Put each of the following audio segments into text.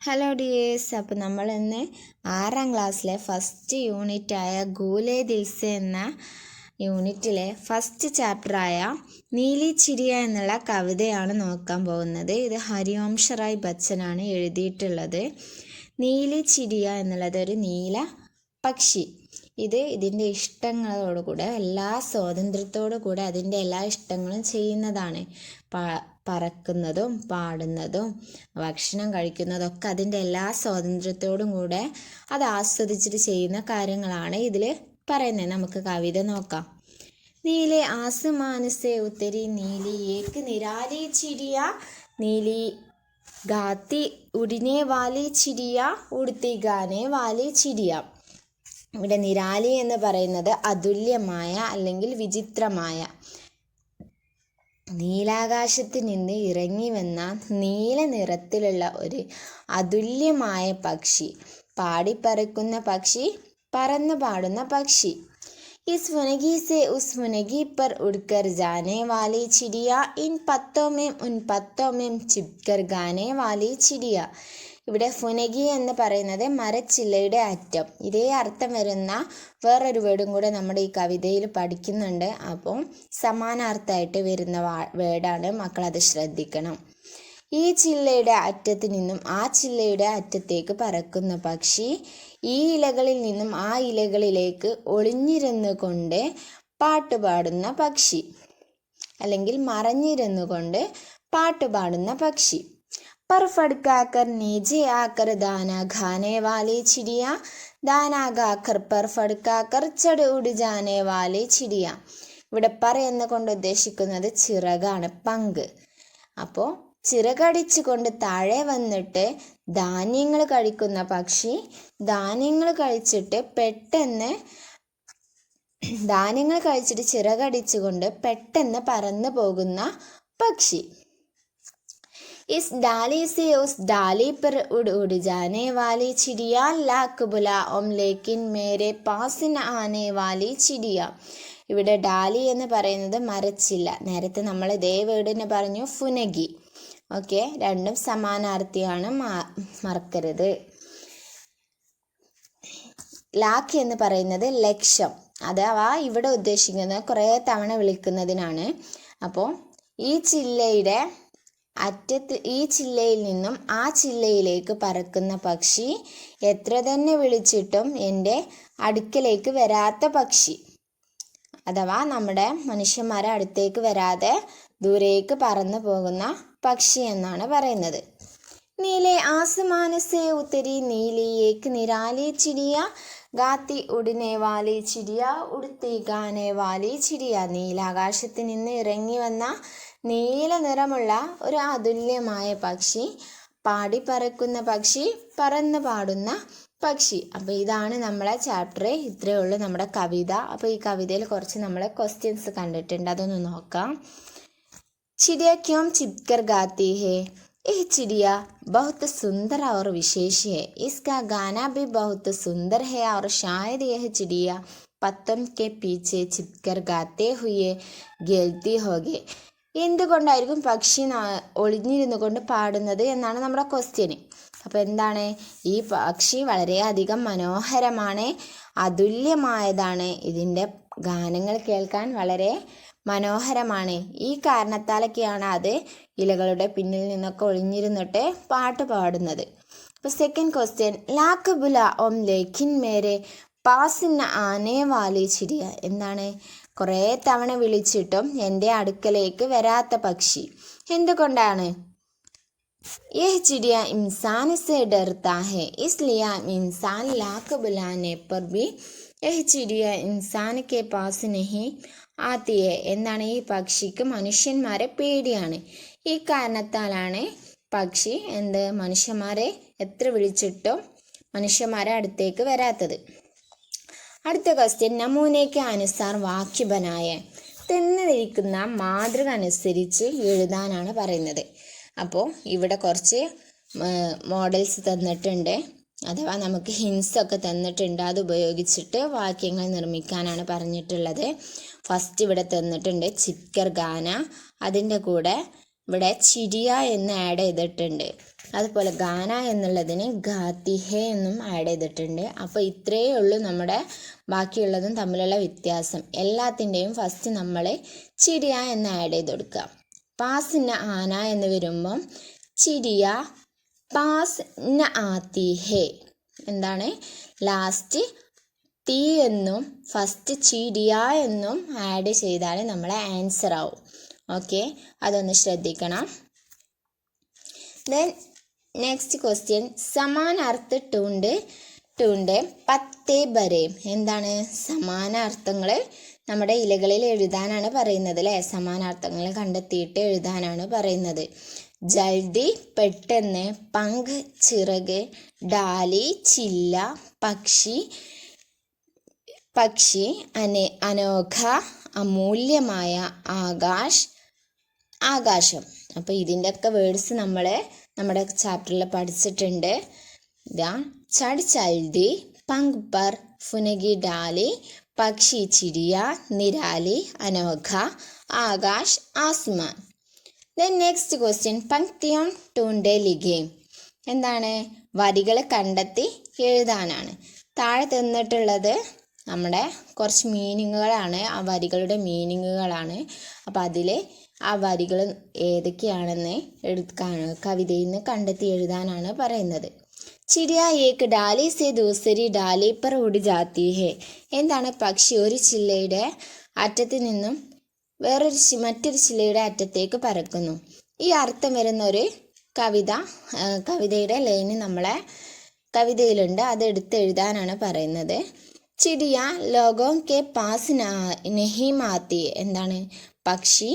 Hello dears, അപ്പോൾ നമ്മൾ ഇന്ന് 6ാം ക്ലാസ്സിലെ ഫസ്റ്റ് യൂണിറ്റായ ഗൂലേ ദിൽസെ എന്ന യൂണിറ്റിലെ ഫസ്റ്റ് ചാപ്റ്ററായ നീലി ചിരിയ എന്നുള്ള കവിതയാണ് നോക്കാൻ പോകുന്നത്. ഇത് ഹരിവംശ റായ് ബച്ചനാണ് എഴുതിയിട്ടുള്ളത്. നീലി ചിരിയ എന്നുള്ളത് ഒരു നീല പക്ഷി. ഇതിൻ്റെ ഇഷ്ടങ്ങളോടുകൂടെ എല്ലാ സ്വാതന്ത്ര്യത്തോടു കൂടെ അതിൻ്റെ എല്ലാ ഇഷ്ടങ്ങളും ചെയ്യുന്നതാണ്. പറക്കുന്നതും പാടുന്നതും ഭക്ഷണം കഴിക്കുന്നതൊക്കെ അതിൻ്റെ എല്ലാ സ്വാതന്ത്ര്യത്തോടും കൂടെ അത് ആസ്വദിച്ചിട്ട് ചെയ്യുന്ന കാര്യങ്ങളാണ് ഇതിൽ പറയുന്നത്. നമുക്ക് കവിത നോക്കാം. നീലെ ആസമാനസെ ഉത്തരി നീലി ഏക്ക് നിരാലി ചിരിയ നീലി ഗാത്തി ഉടിനെ വാലി ചിരിയ ഉടുത്തി ഗാനെ വാലി ചിരിയ. ഇവിടെ നിരാലി എന്ന് പറയുന്നത് അതുല്യമായ അല്ലെങ്കിൽ വിചിത്രമായ, നീലാകാശത്ത് നിന്ന് ഇറങ്ങി വന്ന നീല നിറത്തിലുള്ള ഒരു അതുല്യമായ പക്ഷി, പാടിപ്പറക്കുന്ന പക്ഷി, പറന്നു പാടുന്ന പക്ഷി. ഇസ് ഫുനഗി സെ ഉസ് ഫുനഗി പർ ഉഡ്കർ ജാനെ വാലി ചിടിയ ഇൻ പത്തോ മേം ഉൻ പത്തോ മേം ചിപ്കർ ഗാനെ വാലി ചിടിയ. ഇവിടെ ഫുനഗി എന്ന് പറയുന്നത് മരച്ചില്ലയുടെ അറ്റം. ഇതേ അർത്ഥം വരുന്ന വേറൊരു വേർഡും കൂടെ നമ്മുടെ ഈ കവിതയിൽ പഠിക്കുന്നുണ്ട്. അപ്പം സമാനാർത്ഥമായിട്ട് വരുന്ന വേർഡാണ്, മക്കളത് ശ്രദ്ധിക്കണം. ഈ ചില്ലയുടെ അറ്റത്ത് നിന്നും ആ ചില്ലയുടെ അറ്റത്തേക്ക് പറക്കുന്ന പക്ഷി, ഈ ഇലകളിൽ നിന്നും ആ ഇലകളിലേക്ക് ഒളിഞ്ഞിരുന്നു കൊണ്ട് പാട്ടുപാടുന്ന പക്ഷി, അല്ലെങ്കിൽ മറഞ്ഞിരുന്നു കൊണ്ട് പാട്ടുപാടുന്ന പക്ഷി. पर फड़काकर नीचे आकर दाना खाने वाली चिड़िया, दाना खाकर पर फड़काकर चढ़ उड़ जाने वाली चिड़िया. ഇവിടെ പറ എന്നുകൊണ്ട് ഉദ്ദേശിക്കുന്നത് ചിറകാണ്, പങ്ക്. അപ്പോൾ ചിറകടിച്ചു കൊണ്ട് താഴെ വന്നിട്ട് ധാന്യങ്ങൾ കഴിക്കുന്ന പക്ഷി, ധാന്യങ്ങൾ കഴിച്ചിട്ട് ചിറകടിച്ചുകൊണ്ട് പെട്ടെന്ന് പറന്നു പോകുന്ന പക്ഷി. इस डाली से उस डाली पर उड़ उड़ जाने वाली चिड़िया, लाख बुलाओं लेकिन मेरे पास न आने वाली चिड़िया. ഇവിടെ ഡാലി എന്ന് പറയുന്നത് മരച്ചില്ല. നേരത്തെ നമ്മൾ ഇതേ വേർഡിന് പറഞ്ഞു ഫുനഗി. ഓക്കെ, രണ്ടും സമാനാർത്ഥിയാണ്, മറക്കരുത്. ലാഖ് എന്ന് പറയുന്നത് ലക്ഷം, അഥവാ ഇവിടെ ഉദ്ദേശിക്കുന്നത് കുറേ തവണ വിളിക്കുന്നതിനാണ്. അപ്പോൾ ഈ ചില്ലയിൽ നിന്നും ആ ചില്ലയിലേക്ക് പറക്കുന്ന പക്ഷി, എത്ര തന്നെ വിളിച്ചിട്ടും എൻ്റെ അടുക്കലേക്ക് വരാത്ത പക്ഷി, അഥവാ നമ്മുടെ മനുഷ്യന്മാരെ അടുത്തേക്ക് വരാതെ ദൂരേക്ക് പറന്നു പോകുന്ന പക്ഷി എന്നാണ് പറയുന്നത്. നീലെ ആസമാനസെ ഉത്തരി നീലി ഏക്ക് നിരാലി ചിടിയ ഗാത്തി ഉടിനെ വാലി ചിടിയ ഉടുത്തി ഗാനെ വാലി ചിടിയ. നീലാകാശത്ത് നിന്ന് ഇറങ്ങി വന്ന നീല നിറമുള്ള ഒരു അതുല്യമായ പക്ഷി, പാടിപ്പറക്കുന്ന പക്ഷി, പറന്ന് പാടുന്ന പക്ഷി. അപ്പോൾ ഇതാണ് നമ്മളെ ചാപ്റ്റർ. ഇത്രയേ ഉള്ളൂ നമ്മുടെ കവിത. അപ്പോൾ ഈ കവിതയിൽ കുറച്ച് നമ്മൾ ക്വസ്റ്റ്യൻസ് കണ്ടിട്ടുണ്ട്, അതൊന്ന് നോക്കാം. ചിടിയ ക്യോം ചിപ്കർ ഗാത്തി ഹേ? यह चिड़िया बहुत सुंदर और विशेष है, इसका गाना भी बहुत सुंदर है और शायद यह चिड़िया पत्तों के पीछे छिपकर गाते हुए गेलती होगी. എന്തുകൊണ്ടായിരിക്കും പക്ഷി ഒളിഞ്ഞിരുന്നു കൊണ്ട് പാടുന്നത് എന്നാണ് നമ്മുടെ ക്വസ്റ്റ്യന്. അപ്പോൾ എന്താണ്, ഈ പക്ഷി വളരെയധികം മനോഹരമാണ്, അതുല്യമായതാണ്, ഇതിൻ്റെ ഗാനങ്ങൾ കേൾക്കാൻ വളരെ മനോഹരമാണ്. ഈ കാരണത്താലൊക്കെയാണ് അത് ഇലകളുടെ പിന്നിൽ നിന്നൊക്കെ ഒളിഞ്ഞിരുന്നിട്ട് പാട്ട് പാടുന്നത്. അപ്പോൾ സെക്കൻഡ് ക്വസ്റ്റ്യൻ, ലാഖ് ബുലാओं लेकिन मेरे पास न आने वाली चिड़िया. എന്താണ്, കുറേ തവണ വിളിച്ചിട്ടും എൻ്റെ അടുക്കലേക്ക് വരാത്ത പക്ഷി. എന്തുകൊണ്ടാണ്? यह चिड़िया इंसान से डरता है, इसलिए इंसान लाख बुलाने पर भी यह चिड़िया इंसान के पास नहीं आती है. എന്നാണ്, ഈ പക്ഷിക്ക് മനുഷ്യന്മാരെ പേടിയാണ്. ഈ കാരണത്താലാണ് പക്ഷി മനുഷ്യന്മാരെ എത്ര വിളിച്ചിട്ടും മനുഷ്യന്മാരെ അടുത്തേക്ക് വരാത്തത്. അടുത്ത ക്വസ്റ്റ്യൻ, നമൂനയ്ക്ക് അനുസാർ വാക്യ ബനായ. തന്നിരിക്കുന്ന മാതൃക അനുസരിച്ച് എഴുതാനാണ് പറയുന്നത്. അപ്പോൾ ഇവിടെ കുറച്ച് മോഡൽസ് തന്നിട്ടുണ്ട്, അഥവാ നമുക്ക് ഹിൻസൊക്കെ തന്നിട്ടുണ്ട്. അത് ഉപയോഗിച്ചിട്ട് വാക്യങ്ങൾ നിർമ്മിക്കാനാണ് പറഞ്ഞിട്ടുള്ളത്. ഫസ്റ്റ് ഇവിടെ തന്നിട്ടുണ്ട് ചിപ്കർ ഗാന, അതിൻ്റെ കൂടെ ഇവിടെ ചിരിയ എന്ന് ആഡ് ചെയ്തിട്ടുണ്ട്. അതുപോലെ ഗാന എന്നുള്ളതിന് ഗാത്തി ഹേ എന്നും ആഡ് ചെയ്തിട്ടുണ്ട്. അപ്പോൾ ഇത്രയേ ഉള്ളൂ നമ്മുടെ ബാക്കിയുള്ളതും തമ്മിലുള്ള വ്യത്യാസം. എല്ലാത്തിൻ്റെയും ഫസ്റ്റ് നമ്മൾ ചിടിയ എന്ന് ആഡ് ചെയ്ത് കൊടുക്കുക. പാസ് ന ആന എന്ന് വരുമ്പം ചിടിയ പാസ് ന ആത്തി ഹേ. എന്താണ് ലാസ്റ്റ് തീ എന്നും ഫസ്റ്റ് ചിടിയ എന്നും ആഡ് ചെയ്താൽ നമ്മളെ ആൻസർ ആവും. ഓക്കെ, അതൊന്ന് ശ്രദ്ധിക്കണം. ദെൻ നെക്സ്റ്റ് ക്വസ്റ്റ്യൻ, സമാനാർത്ഥ ടൂണ്ട് പത്തേ ബരേ. എന്താണ് സമാനാർത്ഥങ്ങൾ നമ്മുടെ ഇലകളിൽ എഴുതാനാണ് പറയുന്നത് അല്ലേ. സമാനാർത്ഥങ്ങൾ കണ്ടെത്തിയിട്ട് എഴുതാനാണ് പറയുന്നത്. ജൽദി പെട്ടെന്ന്, പങ്ക് ചിറക്, ഡാലി ചില്ല, പക്ഷി അനോഖ അമൂല്യമായ, ആകാശം. അപ്പോൾ ഇതിൻ്റെയൊക്കെ വേർഡ്സ് നമ്മൾ നമ്മുടെ ചാപ്റ്ററിൽ പഠിച്ചിട്ടുണ്ട്. ഇതാ ചട് ചൽദി, പങ്ക് പർ, ഫുനഗി ഡാലി, പക്ഷി ചിടിയ, നിരാലി, അനോഖ, ആകാശ്, ആസ്മാൻ. ദെൻ നെക്സ്റ്റ് ക്വസ്റ്റ്യൻ, പങ്ക്തിയോൺ ടൂണ്ടെ ലിഖേ. എന്താണ് വരികൾ കണ്ടെത്തി എഴുതാനാണ്. താഴെ തന്നിട്ടുള്ളത് നമ്മുടെ കുറച്ച് മീനിങ്ങുകളാണ്, ആ വരികളുടെ മീനിങ്ങുകളാണ്. അപ്പോൾ അതിൽ ആ വരികൾ ഏതൊക്കെയാണെന്ന് കവിതയിൽ നിന്ന് കണ്ടെത്തി എഴുതാനാണ് പറയുന്നത്. ചിടിയ ഏക് ഡാലി സെ ദൂസരി ഡാലി പർ ഉഡ് ജാത്തി ഹേ. എന്താണ് പക്ഷി ഒരു ചില്ലയുടെ അറ്റത്ത് നിന്നും മറ്റൊരു ചില്ലയുടെ അറ്റത്തേക്ക് പറക്കുന്നു. ഈ അർത്ഥം വരുന്ന ഒരു കവിതയുടെ ലൈന് നമ്മളെ കവിതയിലുണ്ട്, അത് എടുത്ത് എഴുതാനാണ് പറയുന്നത്. ചിടിയ ലോഗോം കെ പാസ് നഹി ആത്തി. എന്താണ് പക്ഷി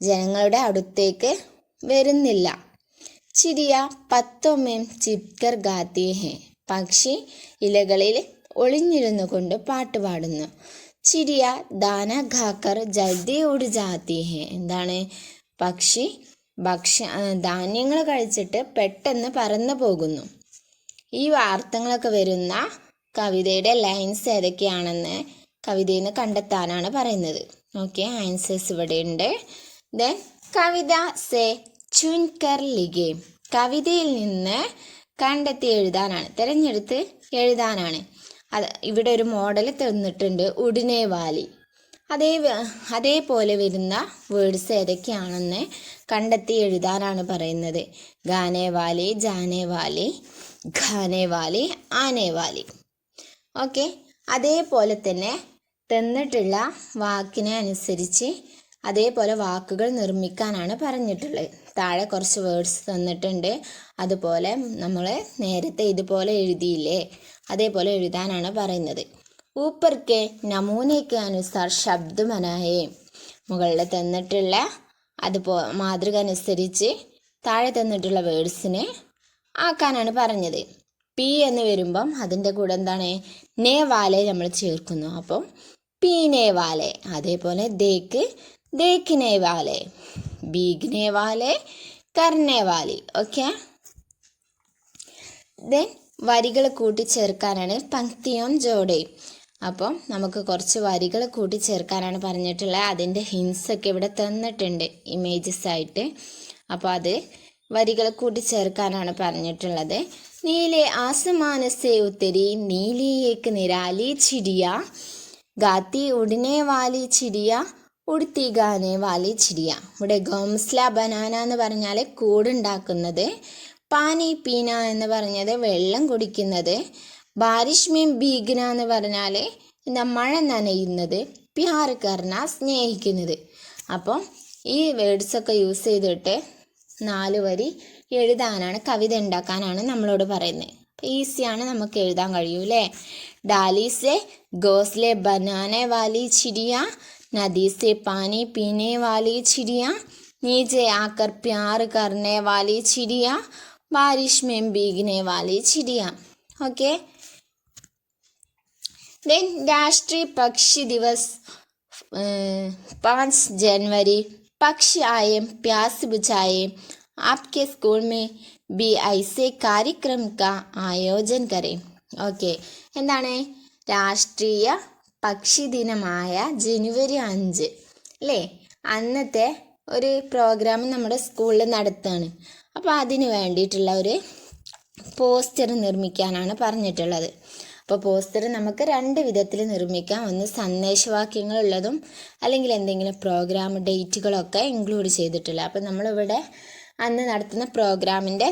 ജനങ്ങളുടെ അടുത്തേക്ക് വരുന്നില്ല. ചിടിയ പത്തോമേം ചിപ്കർ ഗാത്തി ഹേ. പക്ഷി ഇലകളിൽ ഒളിഞ്ഞിരുന്നു കൊണ്ട് പാട്ട് പാടുന്നു. ചിടിയ ദാന ഖാക്കർ ജൽദി ഉഡ് ജാത്തി ഹേ. എന്താണ് പക്ഷി ധാന്യങ്ങൾ കഴിച്ചിട്ട് പെട്ടെന്ന് പറന്നു പോകുന്നു. ഈ വാർത്തകളൊക്കെ വരുന്ന കവിതയുടെ ലൈൻസ് ഏതൊക്കെയാണെന്ന് കവിതയിൽ നിന്ന് കണ്ടെത്താനാണ് പറയുന്നത്. ഓക്കെ, ആൻസേഴ്സ് ഇവിടെ ഉണ്ട്. ദെൻ കവിത സെ ചുൻകർ ലിഖേ. കവിതയിൽ നിന്ന് കണ്ടെത്തി എഴുതാനാണ്, തിരഞ്ഞെടുത്ത് എഴുതാനാണ്. ഇവിടെ ഒരു മോഡൽ തന്നിട്ടുണ്ട്, ഉടനെ വാലി. അതേപോലെ വരുന്ന വേർഡ്സ് ഏതൊക്കെയാണെന്ന് കണ്ടെത്തി എഴുതാനാണ് പറയുന്നത്. ഗാനേ വാലി, ജാനേ വാലി, ഖാനേ വാലി, ആനേ വാലി. ഓക്കെ, അതേപോലെ തന്നെ തന്നിട്ടുള്ള വാക്കിനെ അനുസരിച്ച് അതേപോലെ വാക്കുകൾ നിർമ്മിക്കാനാണ് പറഞ്ഞിട്ടുള്ളത്. താഴെ കുറച്ച് വേർഡ്സ് തന്നിട്ടുണ്ട്, അതുപോലെ നമ്മൾ നേരത്തെ ഇതുപോലെ എഴുതിയില്ലേ, അതേപോലെ എഴുതാനാണ് പറയുന്നത്. ഊപ്പർക്കെ നമൂനയ്ക്ക് അനുസാർ ശബ്ദ ബനായേ. മുകളിൽ തന്നിട്ടുള്ള മാതൃക അനുസരിച്ച് താഴെ തന്നിട്ടുള്ള വേർഡ്സിനെ ആക്കാനാണ് പറഞ്ഞത്. പി എന്ന് വരുമ്പം അതിൻ്റെ കൂടെ എന്താണ് നേ വാലെ നമ്മൾ ചേർക്കുന്നു. അപ്പം പീനേ വാലെ. അതേപോലെ ദേക്ക് ദേഖ്നേ വാലെ, ബീഗ്നേ വാലെ, കർണേ വാലി. ഓക്കെ, ദെൻ വരികൾ കൂട്ടിച്ചേർക്കാനാണ് പങ്ക്തിയോൺ ജോഡേ. അപ്പം നമുക്ക് കുറച്ച് വരികൾ കൂട്ടിച്ചേർക്കാനാണ് പറഞ്ഞിട്ടുള്ളത്. അതിൻ്റെ ഹിൻസൊക്കെ ഇവിടെ തന്നിട്ടുണ്ട് ഇമേജസ് ആയിട്ട്. അപ്പോൾ അത് വരികൾ കൂട്ടിച്ചേർക്കാനാണ് പറഞ്ഞിട്ടുള്ളത്. നീലെ ആസമാനസെ ഉത്തരി നീലി ഏക്ക് നിരാലി ചിടിയ, ഗാത്തി ഉടനെ വാലി ചിടിയ, ഉടുത്തി ഗാനെ വാലി ചിടിയ. ഇവിടെ ഗോംസ്ല ബനാന എന്ന് പറഞ്ഞാൽ കൂടുണ്ടാക്കുന്നത്, പാനി പീന എന്ന് പറഞ്ഞത് വെള്ളം കുടിക്കുന്നത്, ബാരിഷ് മീൻ ബീഗ്ന എന്ന് പറഞ്ഞാൽ മഴ നനയുന്നത്, പ്യാർ കർണ സ്നേഹിക്കുന്നത്. അപ്പം ഈ വേർഡ്സൊക്കെ യൂസ് ചെയ്തിട്ട് 4 വരി എഴുതാനാണ്, കവിത ഉണ്ടാക്കാനാണ് നമ്മളോട് പറയുന്നത്. ഈസിയാണ്, നമുക്ക് എഴുതാൻ കഴിയൂലേ. ഡാലി സെ ഗോസ്ലെ ബനാനെ വാലി ചിടിയ, നദി സെ പാനി പീനെ വാലി ചിടിയ, നീചെ ആക്കർ പ്യാർ കർണേ വാലി ചിടിയ, ബാരിഷ് में भीगने वाली चिड़िया. ओके, देन राष्ट्रीय पक्षी दिवस 5 जनवरी. पक्षी आए प्यास बुझाए, आपके स्कूल में भी ऐसे कार्यक्रम का ആയോജൻ करें. ഓക്കെ, എന്താണ് രാഷ്ട്രീയ പക്ഷി ദിനമായ ജനുവരി 5 അല്ലേ, അന്നത്തെ ഒരു പ്രോഗ്രാം നമ്മുടെ സ്കൂളിൽ നടത്തുകയാണ്. അപ്പോൾ അതിന് വേണ്ടിയിട്ടുള്ള ഒരു പോസ്റ്റർ നിർമ്മിക്കാനാണ് പറഞ്ഞിട്ടുള്ളത്. അപ്പോൾ പോസ്റ്റർ നമുക്ക് 2 വിധത്തിൽ നിർമ്മിക്കാം. ഒന്ന് സന്ദേശവാക്യങ്ങളുള്ളതും അല്ലെങ്കിൽ എന്തെങ്കിലും പ്രോഗ്രാം ഡേറ്റുകളൊക്കെ ഇൻക്ലൂഡ് ചെയ്തിട്ടുള്ള. അപ്പോൾ നമ്മളിവിടെ അന്ന് നടത്തുന്ന പ്രോഗ്രാമിൻ്റെ